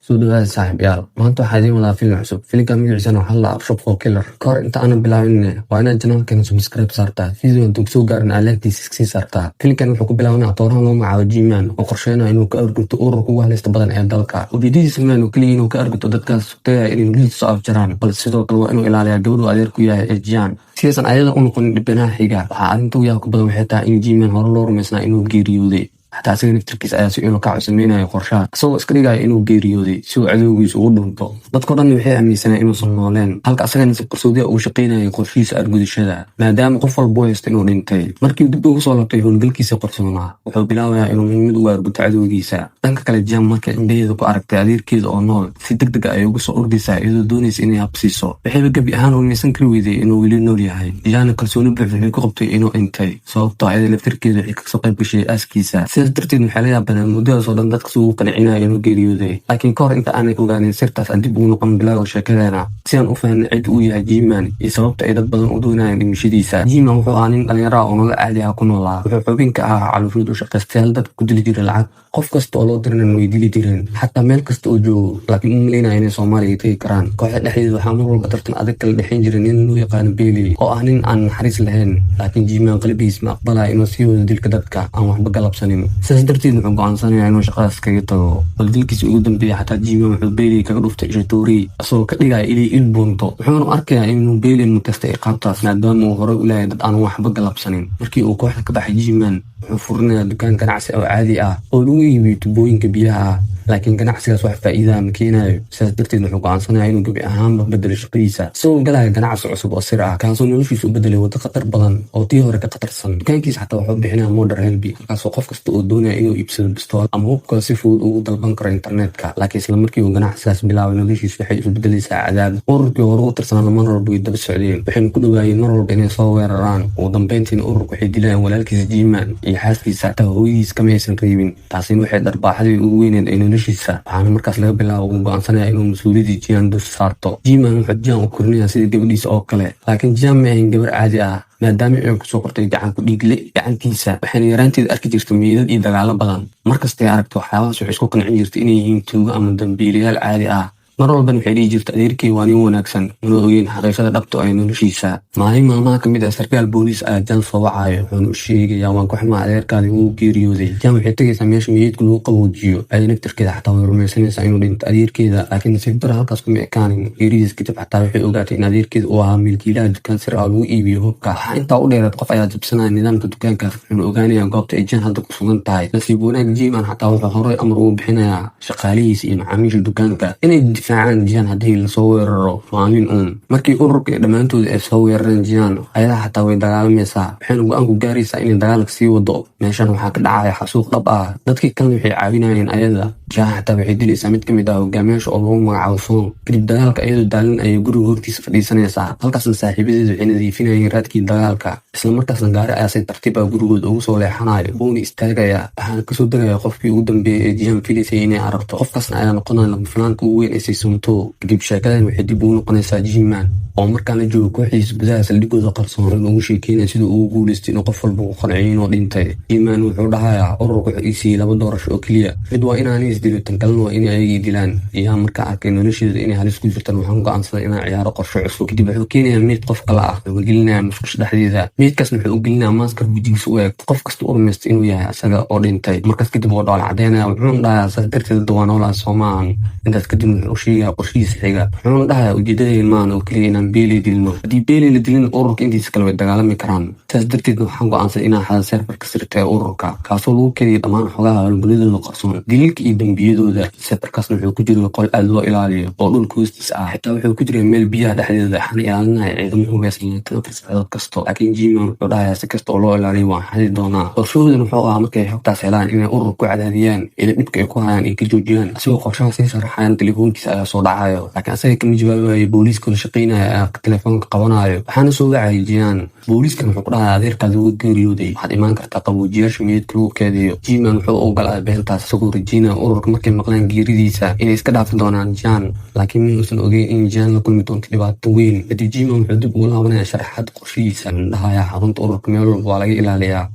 Suudada saaxiibayaal maanta waxaa idiin wadaa filim cusub. Filimka magaciisana waxaa la dhahaa Shop for Killer. Kahor inta aanan bilaabin waa inaad channelkeena subscribe saartaa. Video intuu kusoo gaarin aad like-tiisa sii saartaa. Filimkan wuxuu ku bilaabanaa tooraha loo magacaabo G-Man oo qorsheynayo inuu ka arguto ururka ugu halista badan ee dalka. Ujeedadiisa ma ahan kaliya inuu ka arguto dadkaas sugtaya inay noloshiisa soo afjaraan, balse sidoo kale waa inuu ilaaliyaa gabadhu adeer ku yahay ee Jian. Si aysan ayada u noqonin dhibanaha xiga, waxaa arrinta ugu yaabka badan waxay tahay in G-Man hore loo rumaysnaa inuu geeriyooday. xataa asaga naftirkiisa ayaa si inuu ka codsamaynayo qorshaha isagoo iska dhigaya inuu geeriyooday si uu cadowgiisa ugu dhunto. dadkao dhan waxay aaminsaneen inuusan nooleen, halka asagana si qarsoodiya uu shaqaynayay qorshihiisa argudashada maadaama qof walba haysta inuu dhintay. markii uu dib ugu soo laabtay howlgalkiisa qarsoonaa, wuxuu bilaabayaa inuu mid uga arguto cadowgiisa. dhanka kale Jian markay indhaheeda ku aragtay adeerkeeda oo nool, si degdeg ah ayay uga soo ordaysaa iyadoo doonaysa inay habsiiso. waxayba gebi ahaan rumaysan kari weyday inuu weli nool yahay. Jian kalsooni buuxda waxay ku qabtay inuu dhintay, sababtoo ayada laftirkeeda waxay kasoo qayb gashay aaskiisa. sidaas darteed waxaa laga yaabaa muddadaas oo dhan dadka isugu qancinayo inuu geeriyooday. laakiin kahor inta aanay ogaanin sirtaas aan dib ugu noqon bilowga sheekadeena si aan u fahanno cid uu yahay G-Man iyo sababta ay dad badan u doonayaan dhimashadiisa. G-Man wuxuu ahaa nin dhalinyaro ah oo nolol caadi ah ku noolaa. wuxuu xubin ka ahaa calooshood u shaqaystayaal dadka ku dili jiray lacag. qof kasta oo loo dirana way dili jireen, xataa meel kasta oo joogo. laakiin u malaynaya inay Soomaaliya tagi karaan. kooxda dhexdeeda waxaa mar walba tartan adag kala dhexayn jiray nin loo yaqaano Bailey oo ah nin aan naxariis lahayn. laakiin G-Man qalbigiisa ma aqbalaya inuu sii wado dilka dadka aan waxba galabsanin. sidaas darteed wuxuu go'aansanaya inuu shaqadaas kaga tago. dilkiisa ugu dambeeyay xataa G-Man wuxuu Bailey kaga dhuftay isha toori asagoo ka dhigaya inay il bunto. wuxuuna arkayaa inuu Bailey mutastay iqaabtaas maadaama uu horey u leeyahay dad aan waxba galabsanin. markii uu kooxda ka baxay G-Man wuxuu furinayaa dukaan ganacsi oo caadi ah oo lagu iibiyo tubooyinka biyaha ah, laakiin ganacsigaas wax faa'iida ma keenayo. sidaas darteed wuxuu go'aansanaya inuu gebi ahaanba bedelo shaqadiisa isagoo galaya ganacsi cusub oo sir ah, kaasoo noloshiisa u bedelay waddo khatar badan oo tii hore ka khatarsan. dukaankiisa xataa wuxuu bixinaya modern helbi, halkaasoo qof kasta oo doonaya inuu iibsado bistool ama hubka si fudud ugu dalban karo internetka. laakiin isla markii uu ganacsigaas bilaabay, noloshiisa waxay isu bedelaysaa cadaab. ururkii hore u tirsanaa mar walba way daba socdeen, waxayna ku dhawaayeen mar walba inay soo weeraraan. ugu dambeyntiina ururku waxay dilayaan walaalkiisa G-Man iyo xaaskiisa, xataa hooyadiis kama aysan reebin. taasina waxay dharbaaxadii ugu weyneed ee noloshiisa. waxaana markaas laga bilaabo uu go'aansanaya inuu mas-uuliyadii Jian dus saarto. G-Man wuxuu Jian u korinayaa sida gabadhiisa oo kale, laakiin Jian ma ahayn gabar caadi ah maadaama ay kusoo kortay gacan ku dhiigle gacantiisa. waxayna yaraanteeda arki jirtay meydad iyo dagaalo badan. markastay aragto waxyaabahaas waxay isku qancin jirtay inay yihiin tuugo ama dambiilayaal caadi ah. mar walban waxay dhihi jirta adeerkay waa nin wanaagsan, mana ogeyn xaqiiqada dhabta ay noloshiisa. maalin maalmaha ka mid ah sarkaal booliis ayaa Jian soo wacayo, wuxuuna u sheegayaa waan ku xumaa adeerkaadii wuu geeriyooday. Jian waxay tegaysaa meesha meydadka lagu qaboojiyo. ayada naftirkeeda xataa way rumaysanaysaa inuu dhinto adeerkeeda, laakiin nasiib daro halkaas kuma ekaanin. geeridiis kadib xataa waxay ogaatay in adeerkeeda uu ahaa milkiilaha dukaan sir ah oo lagu iibiyo hubka. waxaa intaa u dheeraad qof ayaa jabsanaya nidaamka dukaankaas, wuxuuna ogaanayaa goobta ay Jian hadda ku sugan tahay. nasiib wanaag G-Man xataa wuxuu horey amar ugu bixinayaa shaqaalihiisa iyo macaamiisha dukaanka inay difaacaan Jian haddii lasoo weeraro maalin uun. markii ururka dhammaantood ay soo weerareen Jian, ayadaha xataa way dagaalamaysaa, waxayna go-aan ku gaaraysaa inay dagaalka sii wado. meeshan waxaa ka dhacaya xasuuq dhab ah. dadkii kalena waxay caawinayeen ayada. Jian xataa waxay dilaysaa mid ka mid ah hogaamiyaasha oo lagu magacaabo Song. kadib dagaalka iyadoo daalin ayay guriga hortiisa fadhiisanaysaa, halkaasna saaxiibadeeda waxay nadiifinayeen raadkii dagaalka. isla markaasna gaari ayaa si tartiib ah gurigooda ugu soo leexanayo, wuuna istaagaya. waxaana kasoo degaya qofkii ugu dambeeyay ee Jian filaysay inay aragto. qofkaasna ayaa noqonaya lama filaanka ugu weyn ee saysunto. kadib sheekadan waxay dib ugu noqonaysaa G-Man oo markaan la joogo kooxdiisa gudaha saldhigooda qarsoon ugu sheekeynaya siduu ugu guulaystay inuu qof walba ku qanciyo inuu dhintay. G-Man wuxuu dhahayaa ururku wuxuu ii siiyey 2 doorasho oo keliya, mid waa inaan isdilo, tan kalena waa inay ayagii dilaan. Jian markaa arkay nolosheeda inay halis ku jirtaan, waxaan go'aansaday inaan ciyaaro qorshe cusub. kadib wuxuu keenayaa meyd qof kale ah, wuxuu gelinayaa musqusha dhexdeeda. meydkaasna wuxuu u gelinayaa maaskar wejigiisa u eg qof kasta u rumaysta inuu yahay asaga oo dhintay. markaas kadib wuu dhoola cadeynaya, wuxuuna dhahayaa saas darteed dadda waa noolaa Soomaan. intaas kadib wuxuu sheegayaa qorshihiisa xiga, wuxuuna dhahayaa ujeedadeen maan oo keliya inaan Bailey dilno. haddii Bailey la dilin, ururka intiisa kale way dagaalami karaan. sidaas darteedna waxaan go'aansaday inaan xado serverka sirta ee ururka, kaasoo lagu keliya dhammaan xogaha howlgaladooda qarsoon, dililka iyo dambiyadooda. serverkaasna wuxuu ku jiray qol aad loo ilaaliyo oo dhulka hoostiisa ah, xitaa wuxuu ku jiray meel biyaha dhexdeeda. waxaana ilaalinaya ciidamo hubeysan 24 saacadood kasto. laakiin G-Man wuxuu dhahayaa si kasta oo loo ilaaliyo waan xadi doonaa. qorshahoodan wuxuu ahaa markay xogtaas helaan inay urur ku cadaadiyaan ila dhibka ay ku hayaan ay ka joojiyaan. asigoo qorshaha sii sharaxayan telefoonkiisa ayaa soo dhacayo laakiin asaga kama jawaabayo booliiska la shaqeynaya ayaa telefoonka qabanayo waxaana soo wacay Jian booliiskan wuxuu ku dhahay adeerkaada wuu geeriyooday waxaad imaan kartaa qaboojiyaasha meydka lagu keediyo Jian wuxuu ogolaaday beeltaas isagoo rajeynayo ururka markay maqlaan geeridiisa inay iska dhaafi doonaan Jian laakiin muusan ogeyn in Jian la kulmi doonto dhibaato weyn kadib Jian wuxuu dib ugu laabanaya sharaxaad qorshihiisa dhahaya xarunta ururka meel walba waa laga ilaaliyaa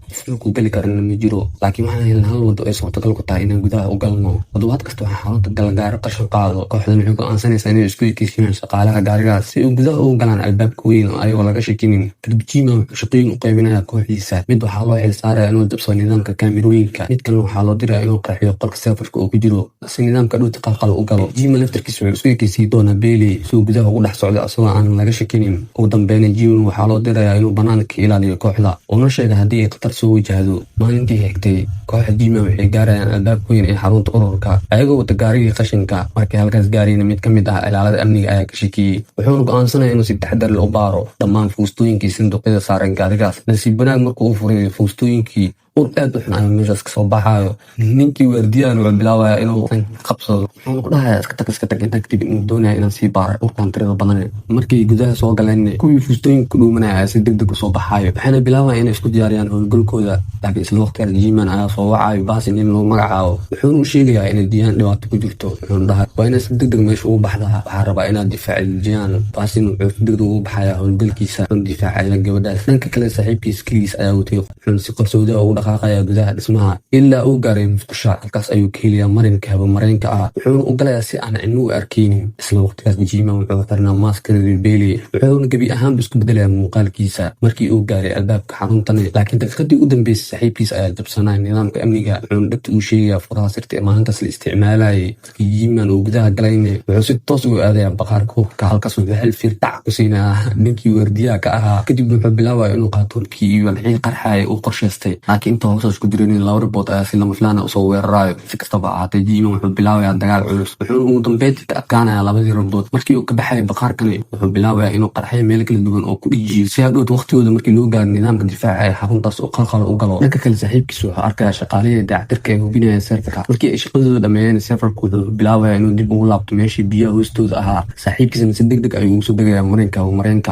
ku gali karana ma jiro laakiin waxaan helnaa hal wado ay suurtagal ku tahay inaan gudaha u galno wadawaad kasta waxaa xarunta galgaaro qashin qaado kooxdan waxay go'aansanaysaa inay isku ekeysiiyaan shaqaalaha gaarigaas si ay gudaha ugu galaan albaabka weyn oo ayagoo laga shakinin kadib Jian wuxuu shaqooyin u qaybinaya kooxdiisa mid waxaa loo xilsaaraya inuu dabsado nidaamka kaamirooyinka mid kalena waxaa loo diraya inuu qarxiyo qolka seefarka oo ku jiro si nidaamka dhowta qalqal u galo Jian laftarkiisa wuxuu isku ekeysiin doonaa Bailey si uu gudaha ugu dhex socdo asagoo aan laga shakinin ugu dambeyn Jian waxaa loo diraya inuu banaanka ka ilaaliyo kooxda una sheega haddii ay khatar soo wajahdo maalintii xigtay kooxda Jian waxay gaarayaan albaabka weyn ee xarunta ururka ayagoo wata gaarigii qashinka markay halkaas gaarayna mid ka mid ah ilaalada amniga ayaa ka shakiyey wuxuuna go'aansanaya inuu si taxadar leh u baaro dhammaan fuustooyinkii sanduuqyada saaran gaarigaas nasiib wanaag markuu u furay fuustooyinkii ur aad u xun ayuu meeshaas kasoo baxaayo ninkii waardiyahan wuxuu bilaabaya inuu qabsado wuxuuna ku dhahayaa iska tag intaa kadib inuu doonaya inaan sii baara urkan tirada badan markay gudaha soo galeen kuwii fuustooyinka ku dhuumanaya ayaa si degdeg usoo baxaayo waxayna bilaabaya inay isku diyaariyaan howlgalkooda laakiin isla waqtigaas Jian ayaa soo wacayo baasi nin lagu magacaabo wuxuuna u sheegayaa inay Jian dhibaato ku jirto wuxuuna dhahay waa inaad si degdeg meesha ugu baxdaa waxaa rabaa inaad difaacid Jian baasin wuxuu si degdeg ugu baxaya howlgalkiisa wuxuuna difaacaya gabadhaas dhanka kale saaxiibkiis keligiis ayaa watay wuxuuna si qarsooda ugu dhaqaaqaya gudaha dhismaha ilaa uu gaaray musqusha halkaas ayuu ka helayaa marinka habamareenka ah wuxuuna u galayaa si aan cidna u arkaynin isla waqtigaas Jian wuxuu xirnaa maaskaradii Bailey wuxuuna gebi ahaanba isku bedelayaa muuqaalkiisa markii uu gaaray albaabka xaruntan laakiin daqiiqadii u dambeysay saaxiibkiis ayaa jabsanaya nidaamka amniga wuxuuna dhegta uu sheegayaa furaha sirta ee maalintaas la isticmaalayay markii Jian uu gudaha galayna wuxuu si toos ugu aadayaa baqaarka hubka halkaas wuxuu hal fiir dhac ku siinayaa ninkii waardiyaha ka ahaa kadib wuxuu bilaabaya inuu qaato hubkii iyo walxii qarxaya uu qorshaystay laakiin inta hoos ku jirin laba ribood ayaa si lama filaan ah usoo weerarayo si kastaba ahaatee Jian wuxuu bilaabayaa dagaal culus wuxuuna ugu dambeyntii ka adkaanayaa labadii ribood markii uu ka baxay baqaarkani wuxuu bilaabayaa inuu qarxiyo meel kala duwan oo ku dhijiyo si hadhowt waqtigooda markii loo gaaro nidaamka difaaca ee xaruntaas uu qalqal u galo dhanka kale saaxiibkiisa wuxuu arkayaa shaqaalihii dayactirka ee hubinaya seerfarka markii ay shaqadooda dhameeyeen seerfarku wuxuu bilaabayaa inuu dib ugu laabto meeshii biyaha hoostooda ahaa saaxiibkiisana si degdeg ayuu ugu soo degayaa marinka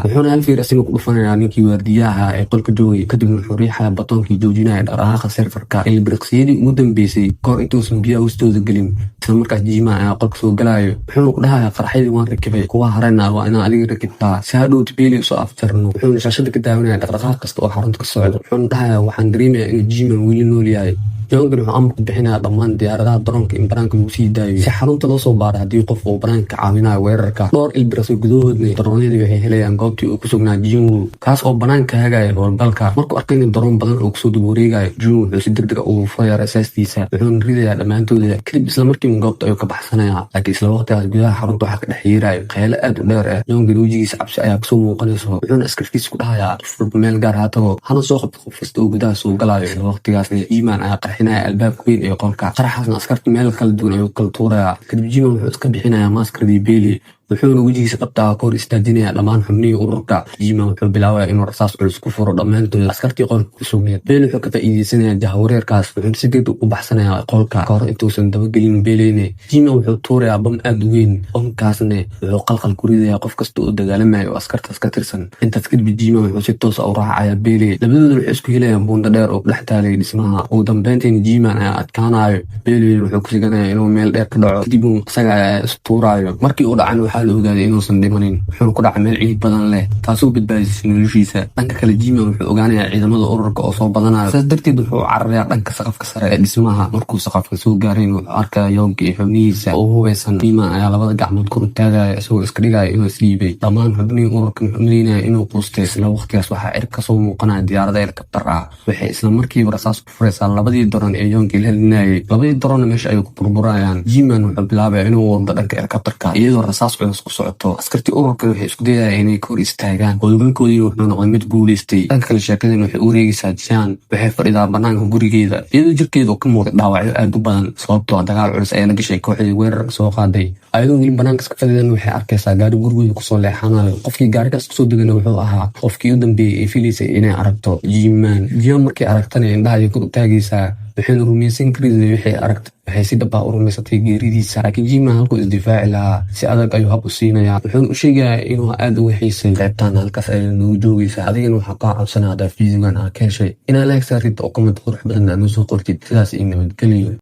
wuxuuna hal fiir asiga ku dhufanayaa ninkii waardiyaha ee qolka joogay kadib wuxuu riixaya batoonkii joojinaya dhaqdhaqaaqa seerfarka ilbiriqsiyadii ugu dambeysay kahor intuusan biyaha hoostooda gelin isla markaas Jian ayaa qolka soo galayo wuxuuna ku dhahayaa qarxadii waan rakibay kuwa harayna waa inaan adiga rakibtaa si hadhowt Bailey usoo afjarno wuxuuna shaashada ka daawanaya dhaqdhaqaaq kasta oo xarunta ka socdo wuxuuna dhahayaa waxaan dareemayaa in Jian weli nool yahay Johngan wuxuu amar ku bixinayaa dhammaan diyaaradaha daroonka in banaanka lagu sii daayo si xarunta loo soo baaro haddii qof uu banaanka ka caawinayo weerarka dhowr ilbiriqsi gudahoodna daroonadii waxay helayaan goobtii uu ku sugnaa Jian kaas oo banaanka hagaya howlgalka markuu arkay in daroon badan oo kusoo dib wareegayo Jian wuxuu si degdeg ah ugu furayaa rasaastiisa wuxuuna ridayaa dhammaantooda kadib isla markiiba goobta ayuu ka baxsanayaa laakiin isla waqtigaas gudaha xarunta waxaa ka dhex yeerayo khaylo aad u dheer ah Johngan wejigiisa cabsi ayaa kasoo muuqanayso wuxuuna askarkiisa ku dhahayaa qof walba meel gaar ha tago hana soo qabto qof kasta oo gudaha soo galayo isla waqtigaasna Jian ayaa qarxinaya albaabka weyn ee qolka qaraxaasna askarta meel kala duwan ayuu kala tuurayaa kadib Jian wuxuu iska bixinayaa maaskaradii Bailey wuxuuna wejigiisa dhabta ka hor istaajinayaa dhammaan xubnihii ururka Jian wuxuu bilaabayaa inuu rasaas culus ku furo dhammaantood askartii qolka ku sugneed Bailey wuxuu ka faa'iideysanayaa jahawareerkaas wuxuuna si degdeg u baxsanayaa qolka kahor intuusan dabagelin Baileyne Jian wuxuu tuurayaa bam aad u weyn bamkaasna wuxuu qalqal ku ridayaa qof kasta oo dagaalamayo oo askartaas ka tirsan intaas kadib Jian wuxuu si toos ah u raacayaa Bailey labadooda waxay isku helayaan buunda dheer oo dhex taalay dhismaha ugu dambeyntiina Jian ayaa adkaanayo Bailey wuxuu ku siganayaa inuu meel dheer ka dhaco kadib isaga ayaa istuurayo markii uu dhacay waxaa la ogaaday inuusan dhimanin wuxuuna ku dhacay meel ciid badan leh taasoo badbaadisay noloshiisa dhanka kale Jian wuxuu ogaanayaa ciidamada ururka oo soo badanayo sidaas darteed wuxuu cararayaa dhanka saqafka sare ee dhismaha markuu saqafka soo gaarayn wuxuu arkayaa Yoonka iyo xubnihiisa oo hubeysan Jian ayaa labada gacmood kor u taagaya isagoo iska dhigaya inuu isdhiibay dhammaan xubnihii ururka wuxuu maleynaya inuu quustay isla waqtigaas waxaa cirka kasoo muuqanaya diyaarada helikabtar ah waxay isla markiiba rasaas ku furaysaa labadii daroon ee Yoonka la helinayay labadii daroonna meesha ayay ku burburayaan Jian wuxuu bilaabaya inuu wado dhanka helikabtarka iyadoo rasaas culus ku socoto askartii ururka waxay isku dayayaan inay kor istaagaan howlgalkoodii wuxuu noqday mid guuleystay dhanka kale sheekadan waxay u wareegaysaa Jian waxay fadhidaa banaanka gurigeeda iyadoo jirkeeda oo ka muuqda dhaawacyo aad u badan sababtoo ah dagaal culus ayaa la gashay kooxdii weerarka soo qaaday ayadoo weli banaanka iska fadhidan waxay arkaysaa gaari gurigeeda kusoo leexanayo qofkii gaarigaas kusoo degana wuxuu ahaa qofkii u dambeeyey ee filaysay inay aragto Jian markay aragtana indhaha ayay kor u taagaysaa waxayna rumaysan Chris wixii aragtay waxay si dhab ah u rumaysatay geeridiisa laakiin Jimmy halkuu isdifaaci lahaa si adag ayuu hab u siinayaa wuxuuna u sheegayaa inuu aad uga xiisay qaybtaan halkaas ay nagu joogaysa adigana waxaa kaa cabsanaya fiidigan aa ka heshay inaa like saartid oo comment qurux badan aad noo soo qortid sidaas iyo nabadgelyo